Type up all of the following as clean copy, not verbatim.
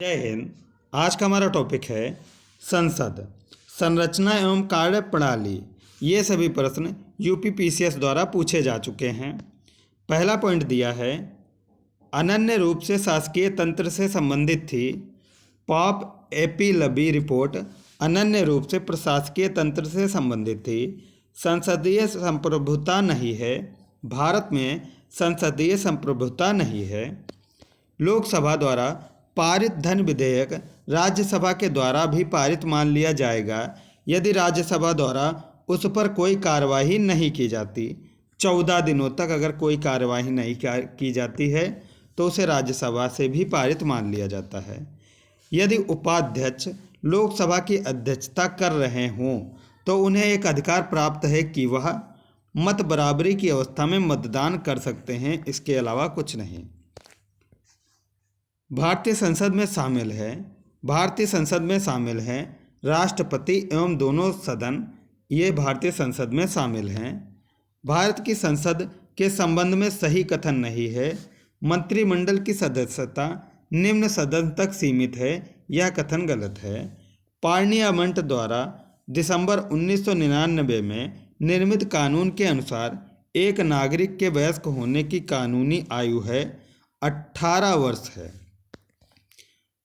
जय हिंद। आज का हमारा टॉपिक है संसद, संरचना एवं कार्य प्रणाली। ये सभी प्रश्न यूपीपीसीएस द्वारा पूछे जा चुके हैं। पहला पॉइंट दिया है, अनन्य रूप से शासकीय तंत्र से संबंधित थी। पॉप एपीलबी रिपोर्ट अनन्य रूप से प्रशासकीय तंत्र से संबंधित थी। संसदीय संप्रभुता नहीं है। भारत में संसदीय संप्रभुता नहीं है। लोकसभा द्वारा पारित धन विधेयक राज्यसभा के द्वारा भी पारित मान लिया जाएगा यदि राज्यसभा द्वारा उस पर कोई कार्यवाही नहीं की जाती। 14 दिनों तक अगर कोई कार्यवाही नहीं की जाती है तो उसे राज्यसभा से भी पारित मान लिया जाता है। यदि उपाध्यक्ष लोकसभा की अध्यक्षता कर रहे हों तो उन्हें एक अधिकार प्राप्त है कि वह मत बराबरी की अवस्था में मतदान कर सकते हैं, इसके अलावा कुछ नहीं। भारतीय संसद में शामिल हैं राष्ट्रपति एवं दोनों सदन, ये भारतीय संसद में शामिल हैं। भारत की संसद के संबंध में सही कथन नहीं है। मंत्रिमंडल की सदस्यता निम्न सदन तक सीमित है, यह कथन गलत है। पार्लियामेंट द्वारा दिसंबर 1999 में निर्मित कानून के अनुसार एक नागरिक के वयस्क होने की कानूनी आयु है 18 वर्ष है।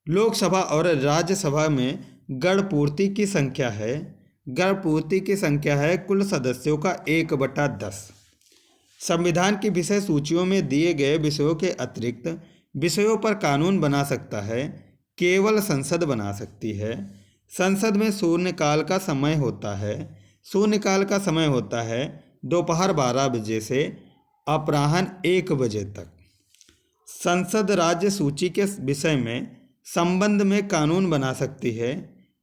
लोकसभा और राज्यसभा में गण पूर्ति की संख्या है कुल सदस्यों का 1/10। संविधान की विषय सूचियों में दिए गए विषयों के अतिरिक्त विषयों पर कानून बना सकता है केवल संसद बना सकती है। संसद में शून्यकाल का समय होता है दोपहर 12 बजे से अपराह्न 1 बजे तक। संसद राज्य सूची के विषय में संबंध में कानून बना सकती है।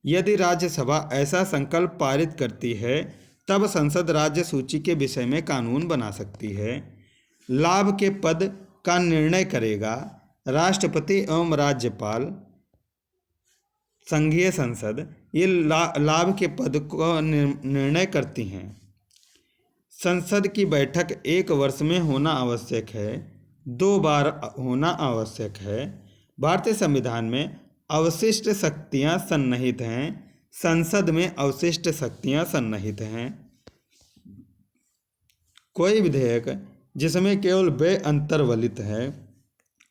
यदि राज्यसभा ऐसा संकल्प पारित करती है तब संसद राज्य सूची के विषय में कानून बना सकती है। लाभ के पद का निर्णय करेगा राष्ट्रपति एवं राज्यपाल। संघीय संसद ये लाभ के पद को निर्णय करती हैं। संसद की बैठक 1 वर्ष में होना आवश्यक है, 2 बार होना आवश्यक है। भारतीय संविधान में अवशिष्ट शक्तियां सन्निहित हैं। संसद में अवशिष्ट शक्तियां सन्निहित हैं। कोई विधेयक जिसमें केवल व्यय अंतर्वलित है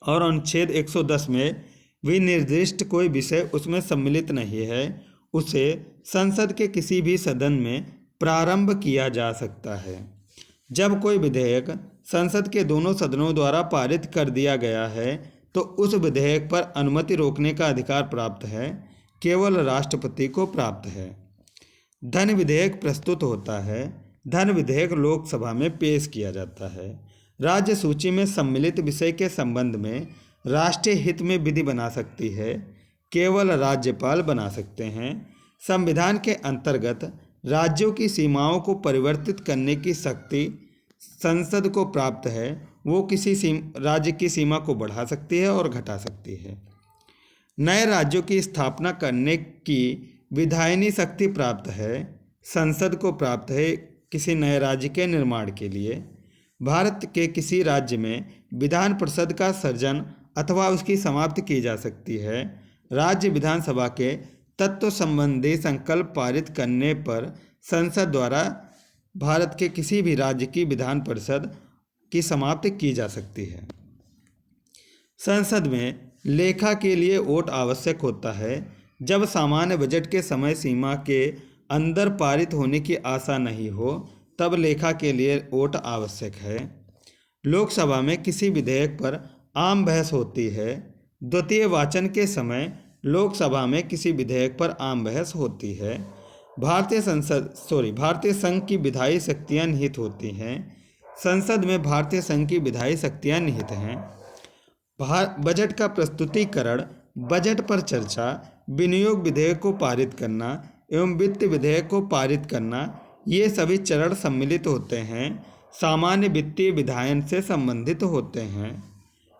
और अनुच्छेद 110 में विनिर्दिष्ट कोई विषय उसमें सम्मिलित नहीं है, उसे संसद के किसी भी सदन में प्रारंभ किया जा सकता है। जब कोई विधेयक संसद के दोनों सदनों द्वारा पारित कर दिया गया है तो उस विधेयक पर अनुमति रोकने का अधिकार प्राप्त है केवल राष्ट्रपति को प्राप्त है। धन विधेयक प्रस्तुत होता है। धन विधेयक लोकसभा में पेश किया जाता है। राज्य सूची में सम्मिलित विषय के संबंध में राष्ट्रीय हित में विधि बना सकती है केवल राज्यपाल बना सकते हैं। संविधान के अंतर्गत राज्यों की सीमाओं को परिवर्तित करने की शक्ति संसद को प्राप्त है। वो किसी राज्य की सीमा को बढ़ा सकती है और घटा सकती है। नए राज्यों की स्थापना करने की विधायिनी शक्ति प्राप्त है संसद को प्राप्त है किसी नए राज्य के निर्माण के लिए। भारत के किसी राज्य में विधान परिषद का सृजन अथवा उसकी समाप्ति की जा सकती है। राज्य विधानसभा के तत्व संबंधी संकल्प पारित करने पर संसद द्वारा भारत के किसी भी राज्य की विधान परिषद की समाप्ति की जा सकती है। संसद में लेखा के लिए वोट आवश्यक होता है जब सामान्य बजट के समय सीमा के अंदर पारित होने की आशा नहीं हो, तब लेखा के लिए वोट आवश्यक है। लोकसभा में किसी विधेयक पर आम बहस होती है। द्वितीय वाचन के समय लोकसभा में किसी विधेयक पर आम बहस होती है। भारतीय संघ की विधायी शक्तियाँ निहित होती हैं। संसद में भारतीय संघ की विधायी शक्तियाँ निहित हैं। बजट का प्रस्तुतिकरण, बजट पर चर्चा, विनियोग विधेयक को पारित करना एवं वित्त विधेयक को पारित करना, ये सभी चरण सम्मिलित होते हैं, सामान्य वित्तीय विधायन से संबंधित होते हैं।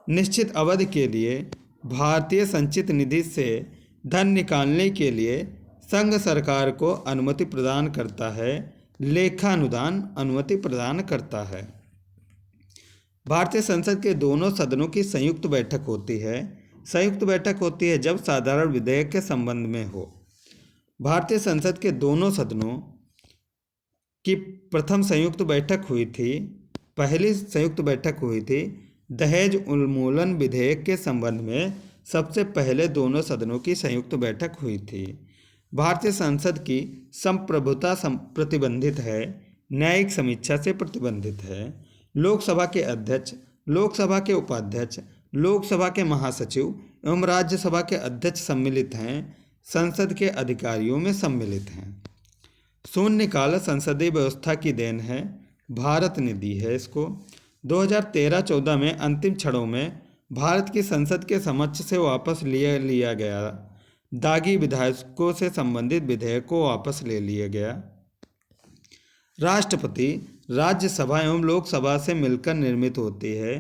निश्चित अवधि के लिए भारतीय संचित निधि से धन निकालने के लिए संघ सरकार को अनुमति प्रदान करता है। लेखानुदान अनुमति प्रदान करता है। भारतीय संसद के दोनों सदनों की संयुक्त बैठक होती है। संयुक्त बैठक होती है जब साधारण विधेयक के संबंध में हो। भारतीय संसद के दोनों सदनों की प्रथम संयुक्त बैठक हुई थी। पहली संयुक्त बैठक हुई थी दहेज उन्मूलन विधेयक के संबंध में। सबसे पहले दोनों सदनों की संयुक्त बैठक हुई थी। भारतीय संसद की संप्रभुता प्रतिबंधित है, न्यायिक समीक्षा से प्रतिबंधित है। लोकसभा के अध्यक्ष, लोकसभा के उपाध्यक्ष, लोकसभा के महासचिव एवं राज्यसभा के अध्यक्ष सम्मिलित हैं, संसद के अधिकारियों में सम्मिलित हैं। शून्यकाल संसदीय व्यवस्था की देन है, भारत ने दी है इसको। 2013-14 में अंतिम क्षणों में भारत की संसद के समक्ष से वापस लिया गया दागी विधायकों से संबंधित विधेयक को वापस ले लिया गया। राष्ट्रपति, राज्यसभा एवं लोकसभा से मिलकर निर्मित होती है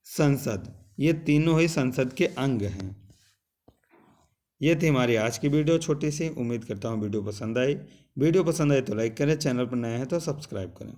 संसद। ये तीनों ही संसद के अंग हैं। ये थी हमारी आज की वीडियो छोटी सी। उम्मीद करता हूँ वीडियो पसंद आई। वीडियो पसंद आए तो लाइक करें, चैनल पर नए हैं तो सब्सक्राइब करें।